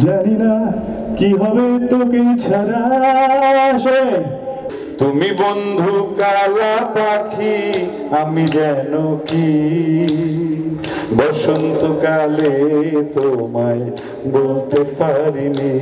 জানি না কি হবে তোকে ছাড়া। তুমি বন্ধু কালা পাখি, আমি যেন কি বসন্তকালে তোমায় বলতে পারিনি।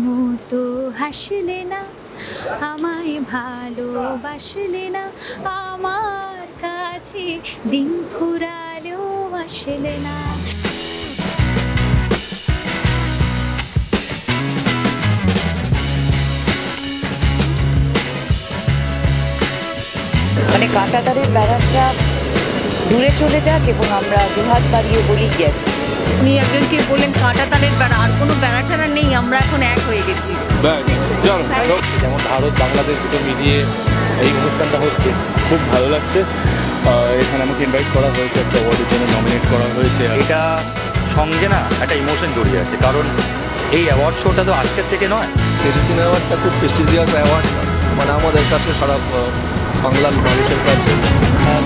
মতো হাসলে না, আমায় ভালোবাসলে না, আমার কাছে দিন ফুরালেও আসলে না। মানে কাঁটাতারের বেড়াটা দূরে চলে যাক এবং আমরা দুহাত বাড়িয়ে বলি ইয়েস। উনি একজনকে বললেন কাঁটাতারের বেড়া, আর কোনো বেড়া টেড়া নেই, আমরা এখন এক হয়ে গেছি। যেমন ভারত বাংলাদেশ দুটো মিলিয়ে এই অনুষ্ঠানটা হচ্ছে, খুব ভালো লাগছে। এখানে আমাকে ইনভাইট করা হয়েছে, একটা অ্যাওয়ার্ডের জন্য নমিনেট করা হয়েছে। এটা সঙ্গে না একটা ইমোশন জড়িয়ে আছে, কারণ এই অ্যাওয়ার্ড শোটা তো আজকের থেকে নয়। টেলিসিনে অ্যাওয়ার্ডটা খুব প্রেস্টিজিয়াস অ্যাওয়ার্ড, মানে আমাদের কাছে সারা বাংলার মানুষের কাছে।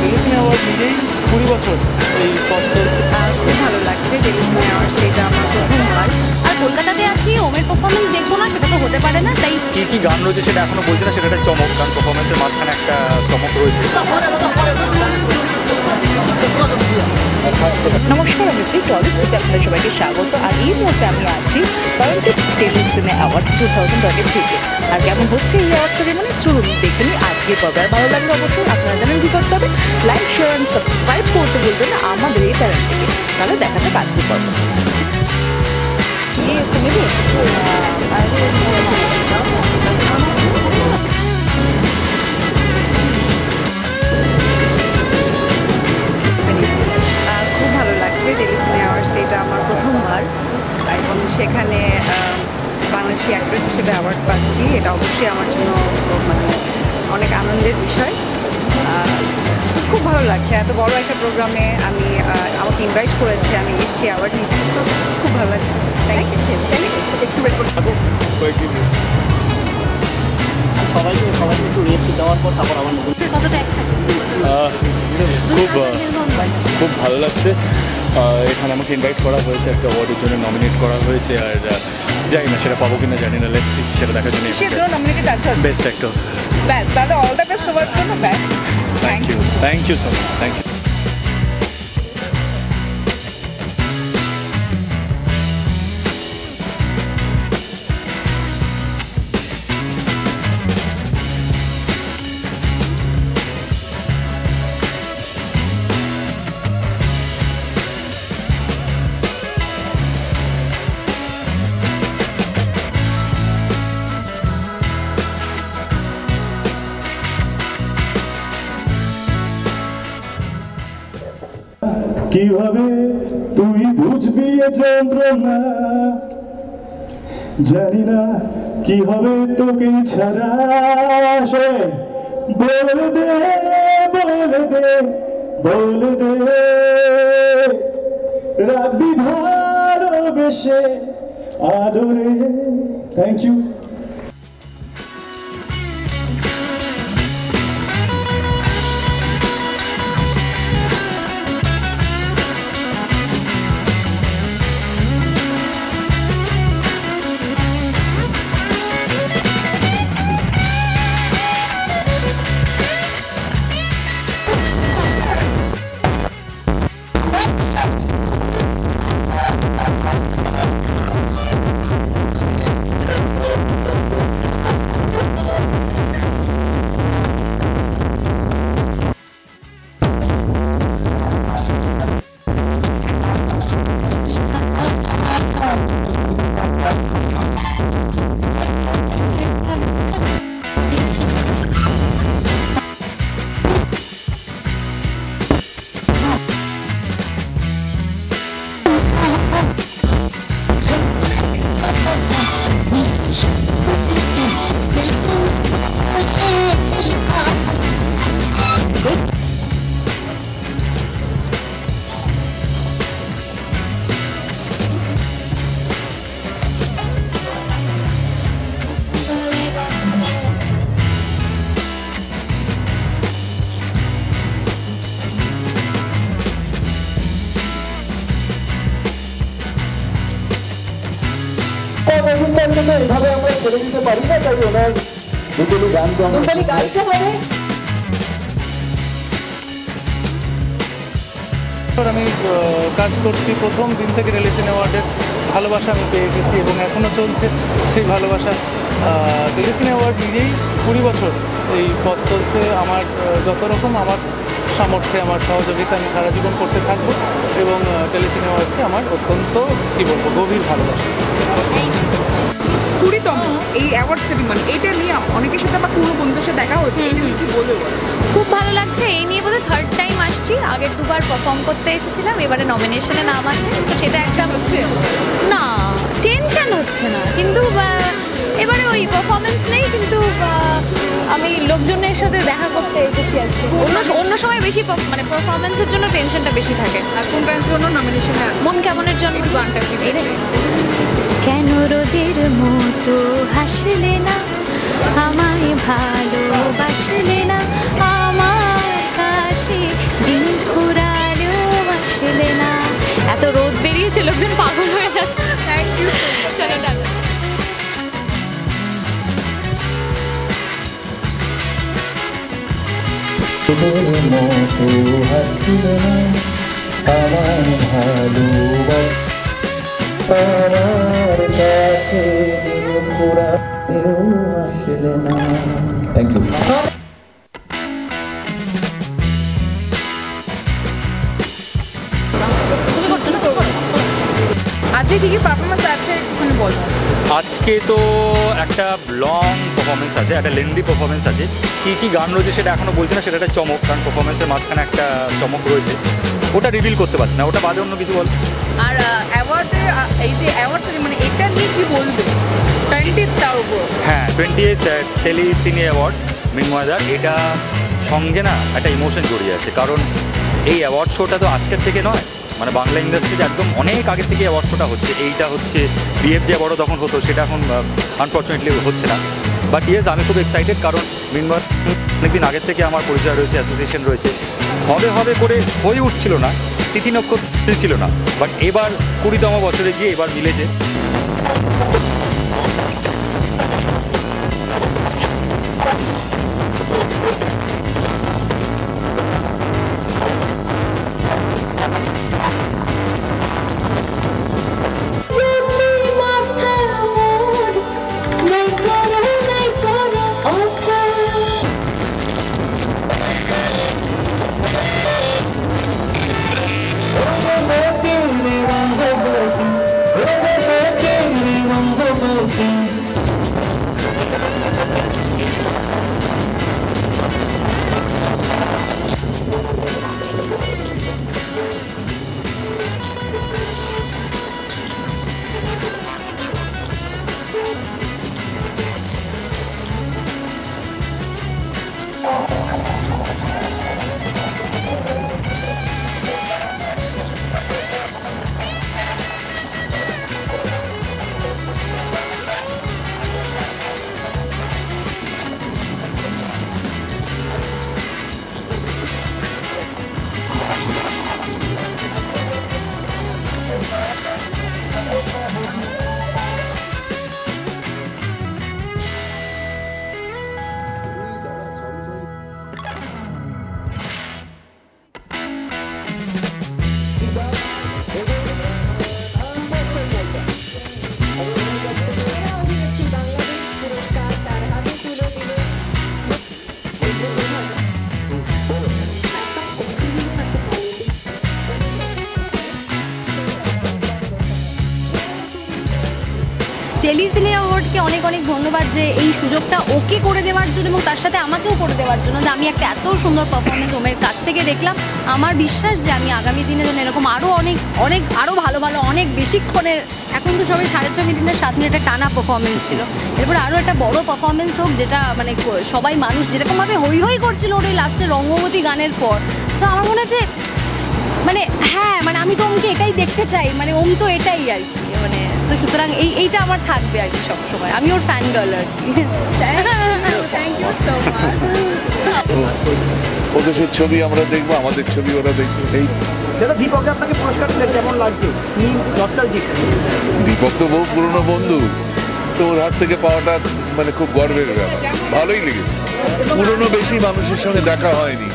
টেলিসিনে অ্যাওয়ার্ড নিজেই 20 বছর এই পথ চলছে। খুব ভালো লাগছে টেলিসিনে অ্যাওয়ার্ডস, এটা আমার প্রথমবার। আর কলকাতাতে আছি, ওমের পারফরমেন্স দেখবো না সেটা তো হতে পারে না, তাই কি কি গান রয়েছে সেটা এখনো বলছে না, সেটা একটা চমক। গান পারফরমেন্সের মাঝখানে একটা চমক রয়েছে। নমস্কার, আমি শ্রী টলিস্টে আপনাদের সবাইকে স্বাগত। আর এই মুহূর্তে আমি আছি টরন্টো টেলিসিনে অ্যাওয়ার্ডস 2023-তে। আর কেমন হচ্ছে এই অ্যাওয়ার্ড সেরেমনি, চলুন দেখে নিই আজকের পর্বে। আর ভালো লাগলে অবশ্যই আপনারা জানেন কি করতে হবে, লাইক শেয়ার অ্যান্ড সাবস্ক্রাইব করতে বলবেন না আমাদের এই চ্যানেলটিকে। তাহলে দেখা যাক আজকের পর্ব। খুব ভালো লাগছে টেলিসিনে অ্যাওয়ার্ডস, এটা আমার প্রথমবার, এবং সেখানে বাংলাদেশি অ্যাক্ট্রেস হিসেবে অ্যাওয়ার্ড পাচ্ছি। এটা অবশ্যই আমার জন্য মানে অনেক আনন্দের বিষয়। খুব ভালো লাগছে, এত বড় একটা প্রোগ্রামে আমি আমাকে ইনভাইট করেছে, আমি এসেছি, অ্যাওয়ার্ড নিচ্ছি, তো খুব ভালো লাগছে। Thank you. সবাইকে একটু রেস্ট দেওয়ার পর তারপর আমার নতুন কতটা এক্সাইটেড? খুব ভালো লাগছে। এখানে আমাকে ইনভাইট করা হয়েছে, একটা অ্যাওয়ার্ডের জন্য নমিনেট করা হয়েছে। আর জানি না সেটা পাবো কিনা, জানি না, লেটস সি, সেটা দেখার জন্য। নমিনেটেড আছে বেস্ট অ্যাক্টর। ব্যাস, তাহলে অল দ্য বেস্ট তোমার জন্য। ব্যাস, thank you so much, thank you. কিভাবে তুই বুঝবি এ যন্ত্রণা, জানি না কি হবে তোকে ছাড়া। বলে দে, বলে দে, বলে দে, রাখবি ভালোবেসে আদরে। Thank you. অভিজ্ঞতা এভাবে আমরা ছেড়ে দিতে পারি না, তাই ওনার দুটো গানকে আমরা আমি কাজ করছি প্রথম দিন থেকে টেলিসিনে অ্যাওয়ার্ডের ভালোবাসা আমি পেয়ে গেছি এবং এখনও চলছে সেই ভালোবাসা। টেলিসিনে অ্যাওয়ার্ড নিজেই 20 বছর এই পথ চলছে। আমার যত রকম আমার সামর্থ্যে আমার সহযোগিতা আমি সারা জীবন করতে থাকবো এবং টেলিসিনে অ্যাওয়ার্ডকে আমার অত্যন্ত কী বলবো গভীর ভালোবাসা। 20তম এই অ্যাওয়ার্ড সেরিমনি, এটা নিয়ে অনেকের সাথে আমার পুরো বন্ধুদের সাথে দেখা হয়েছে, এটা নিয়ে কি বলবো? খুব ভালো লাগছে। এই নিয়ে বোধহয় 3rd টাইম আসছি। আগের 2বার পারফর্ম করতে এসেছিলাম, এবারে নমিনেশনে নাম আছে, তো সেটা একটা হচ্ছে না টেনশন হচ্ছে না, কিন্তু এবারে ওই পারফরমেন্স নেই, কিন্তু আমি লোকজনের সাথে দেখা করতে এসেছি আজকে। অন্য সময় বেশি মানে পারফরমেন্সের জন্য টেনশনটা বেশি থাকে। আর কোন গানের জন্য নমিনেশনে আছে? মন কেমনের জন্য গানটা কি? কেন রোদের মতো হাসলে না, আমায় ভালোবাসলে না, আমার কাছে দিন ফুরালো আসলে না। এত রোদ বেরিয়েছে, লোকজন পাগল হয়ে যাচ্ছে। Thank you. চলো টাটা। তোদের মতো হাসিলে না, আমার ভালোবাসা আমার কাছে পুরানো আসলে না। Thank you. আজকে কি কি পারফরমেন্স আছে একটুখানি বলো। আজকে তো একটা লং পারফরমেন্স আছে, একটা লেন্দি পারফরমেন্স আছে। কী কী গান রয়েছে সেটা এখনও বলছি না, সেটা একটা চমক, কারণ পারফরমেন্সের মাঝখানে একটা চমক রয়েছে, ওটা রিভিল করতে পারছি না। ওটা বাদে অন্য কিছু বল। আর অ্যাওয়ার্ডে এই যে অ্যাওয়ার্ড সেরিমনি, এটা নিয়ে কি বলবে? 20th তার উপর। হ্যাঁ, 20th টেলিসিনে অ্যাওয়ার্ড মৃন্ময়দার, এটা সঙ্গে না একটা ইমোশন জড়িয়ে আছে, কারণ এই অ্যাওয়ার্ড শোটা তো আজকের থেকে নয়, মানে বাংলা ইন্ডাস্ট্রিতে একদম অনেক আগে থেকে অ্যাওয়ার্ড শোটা হচ্ছে। এইটা হচ্ছে বিএফ যে অ্যাওয়ার্ডও তখন হতো, সেটা এখন আনফর্চুনেটলি হচ্ছে না। বাট ইয়েস, আমি খুব এক্সাইটেড, কারণ মৃন্ময় অনেকদিন আগের থেকে আমার পরিচয় রয়েছে, অ্যাসোসিয়েশন রয়েছে। হবে করে হয়ে উঠছিল না, তিথি নক্ষত্র ছিল না, বাট এবার 20তম বছরে গিয়ে এবার মিলেছে। টেলিসিনে অ্যাওয়ার্ডকে অনেক অনেক ধন্যবাদ যে এই সুযোগটা ওকে করে দেওয়ার জন্য এবং তার সাথে আমাকেও করে দেওয়ার জন্য, যে আমি একটা এত সুন্দর পারফরমেন্স ওমের কাছ থেকে দেখলাম। আমার বিশ্বাস যে আমি আগামী দিনে যেন এরকম আরও অনেক আরও ভালো অনেক বেশিক্ষণের, এখন তো সবাই 6.5 মিনিটের 7 মিনিটের টানা পারফরমেন্স ছিল, এরপর আরও একটা বড় পারফরমেন্স হোক, যেটা মানে সবাই মানুষ যেরকমভাবে হই করছিল ওর ওই লাস্টে রঙ্গবতী গানের পর। তো আমার মনে হচ্ছে মানে হ্যাঁ, মানে আমি তো ওমকে এটাই দেখতে চাই, মানে ওম তো এটাই আর কি, মানে তো সুতরাং এইটা আমার থাকবে আর কি সবসময়। আমি ওর ফ্যান গার্ল আর কি। Thank you so much. ওদের ছবি আমরা দেখবো, আমাদের ছবি ওরা দেখবে। এই দীপক আপনাকে পুরস্কার দিলে কেমন লাগছে? দীপক তো বহু পুরনো বন্ধু, তো ওর হাত থেকে পাওয়াটা মানে খুব গর্বের ব্যাপার, ভালোই লেগেছে। পুরনো বেশি মানুষের সঙ্গে দেখা হয়নি,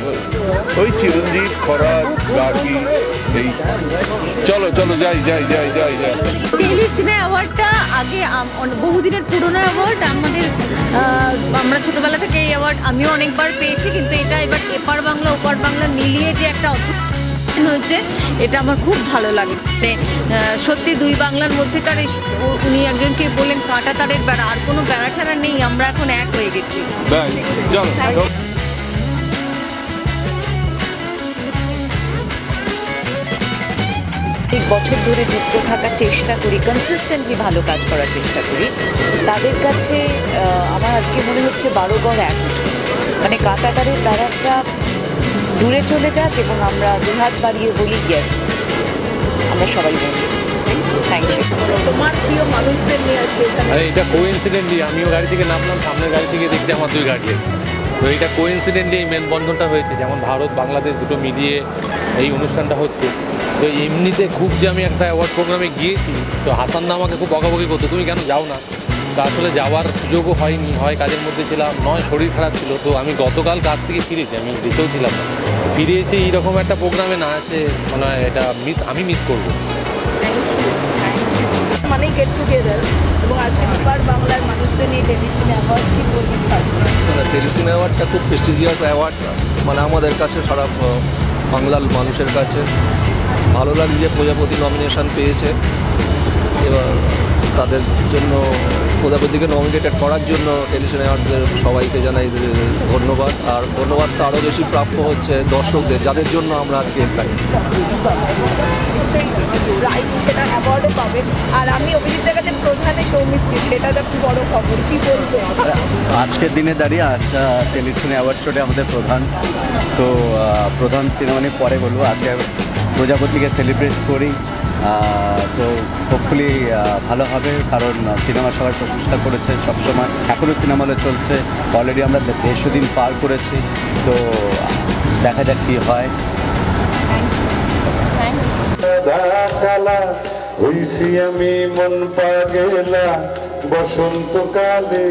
ওই চিরঞ্জিত, খরাজ, গার্গী, এই চলো চলো যাই যাই যাই যাই যাই। টেলি সিনে অ্যাওয়ার্ডটা আগে বহুদিনের পুরনো অ্যাওয়ার্ড আমাদের, আমরা ছোটবেলা থেকে এই অ্যাওয়ার্ড আমিও অনেকবার পেয়েছি, কিন্তু এটা এবার এপার বাংলা ওপার বাংলা মিলিয়ে যে একটা অদ্ভুত হয়েছে, এটা আমার খুব ভালো লাগে। সত্যি দুই বাংলার মধ্যেকার উনি একজনকে বললেন কাঁটা তারের বেড়া, আর কোনো বেড়া ঠেড়া নেই, আমরা এখন এক হয়ে গেছি। চলো এক বছর ধরে যুক্ত থাকার চেষ্টা করি, কনসিস্টেন্টলি ভালো কাজ করার চেষ্টা করি, তাদের কাছে আমার আজকে মনে হচ্ছে 12 গড় 1 উঠো, মানে কাঁটাতারের বেড়াটা দূরে চলে যাক এবং আমরা দুহাত বাড়িয়ে বলি ইয়েস, আমরা সবাই বলি থ্যাংক ইউ। তোমার প্রিয় মানুষদের নিয়ে আজকে আরে এটা কোইন্সিডেন্টলি আমিও গাড়ি থেকে নামলাম, সামনের গাড়ি থেকে দেখছি আমার 2 গাড়ি, তো এটা কোইন্সিডেন্টলি এই মেলবন্ধনটা হয়েছে, যেমন ভারত বাংলাদেশ দুটো মিলিয়ে এই অনুষ্ঠানটা হচ্ছে। তো এমনিতে খুব যে আমি একটা অ্যাওয়ার্ড প্রোগ্রামে গিয়েছি, তো হাসানদা আমাকে খুব বকাবকি করতো, তুমি কেন যাও না, তো আসলে যাওয়ার সুযোগও হয়নি, হয় কাজের মধ্যে ছিলাম, নয় শরীর খারাপ ছিল। তো আমি গতকাল কাজ থেকে ফিরেছি, আমি দেশেও ছিলাম না, ফিরে এসে এইরকম একটা প্রোগ্রামে না আসে মনে হয় এটা আমি মিস করবো। মানে গেট টুগেদার, এবং আজকে দুবার বাংলার মানুষদের নিয়ে টেলি সিনে অ্যাওয়ার্ড কি বলবেন ফার্স্ট? টেলি সিনে অ্যাওয়ার্ডটা খুব প্রেস্টিজিয়াস অ্যাওয়ার্ড, মানে আমাদের কাছে সারা বাংলার মানুষের কাছে ভালো লাগে যে প্রজাপতি নমিনেশন পেয়েছে, এবার তাদের জন্য প্রজাপতিকে নমিনেটেড করার জন্য টেলি সিনে অ্যাওয়ার্ডদের সবাইকে জানাই ধন্যবাদ। আর ধন্যবাদটা আরও বেশি প্রাপ্য হচ্ছে দর্শকদের, যাদের জন্য আমরা আজকে এখানে। রাইট, সেটা অ্যাওয়ার্ডও পাবে। আর আমি অভিজিতের কাছে প্রধানে সৌমিত্রী, সেটা তো খুব বড় খবর, কি বলবো? আজকের দিনে দাঁড়িয়ে আজটা টেলি সিনে অ্যাওয়ার্ড শোটা আমাদের প্রধান সিনেমানি পরে বলবো, আজকে প্রজাপতিকে সেলিব্রেট করি, তো হোপফুলি ভালো হবে, কারণ সিনেমা সবাই প্রশংসা করেছে সবসময়, এখনও সিনেমা হলে চলছে, অলরেডি আমরা 150 দিন পার করেছি, তো দেখা যাক কী হয়। কালা হইছি আমি মন পাগেলা বসন্তকালে,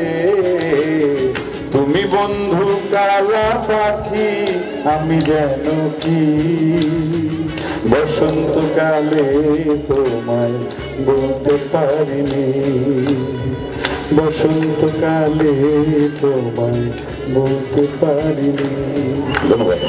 তুমি বন্ধু কালা পাখি আমি যেন কি, বসন্তকালে তোমায় বলতে পারিনি, বসন্তকালে তোমায় বলতে পারিনি। ধন্যবাদ।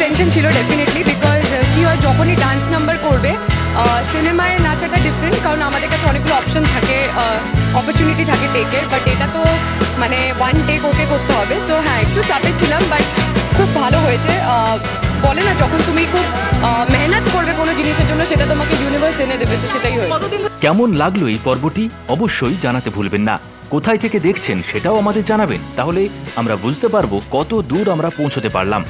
টেনশন ছিল ডেফিনেটলি, বিকজ কী হয় যখনই ডান্স নাম্বার করবে, সিনেমায় নাচাটা ডিফারেন্ট, কারণ আমাদের কাছে অনেকগুলো অপশন থাকে, অপরচুনিটি থাকে টেকের, বাট এটা তো মানে ওয়ান টেক ওকে করতে হবে। সো হ্যাঁ, একটু চাপে ছিলাম, বাট খুব ভালো হয়েছে। বলে না যখন তুমি খুব মেহনত করবে কোনো জিনিসের জন্য সেটা তোমাকে ইউনিভার্স এনে দেবে, তো সেটাই হয়। কেমন লাগলো এই পর্বটি অবশ্যই জানাতে ভুলবেন না। কোথায় থেকে দেখছেন সেটাও আমাদের জানাবেন, তাহলে আমরা বুঝতে পারবো কত দূর আমরা পৌঁছতে পারলাম।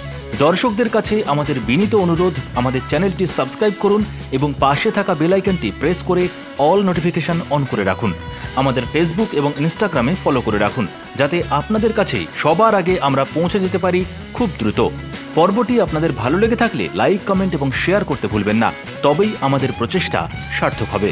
দর্শকদের কাছে আমাদের বিনীত অনুরোধ, আমাদের চ্যানেলটি সাবস্ক্রাইব করুন এবং পাশে থাকা বেল আইকনটি প্রেস করে অল নোটিফিকেশন অন করে রাখুন। আমাদের ফেসবুক এবং ইনস্টাগ্রামে ফলো করে রাখুন, যাতে আপনাদের কাছে সবার আগে আমরা পৌঁছে যেতে পারি খুব দ্রুত। পর্বটি আপনাদের ভালো লেগে থাকলে লাইক, কমেন্ট এবং শেয়ার করতে ভুলবেন না, তবেই আমাদের প্রচেষ্টা সার্থক হবে।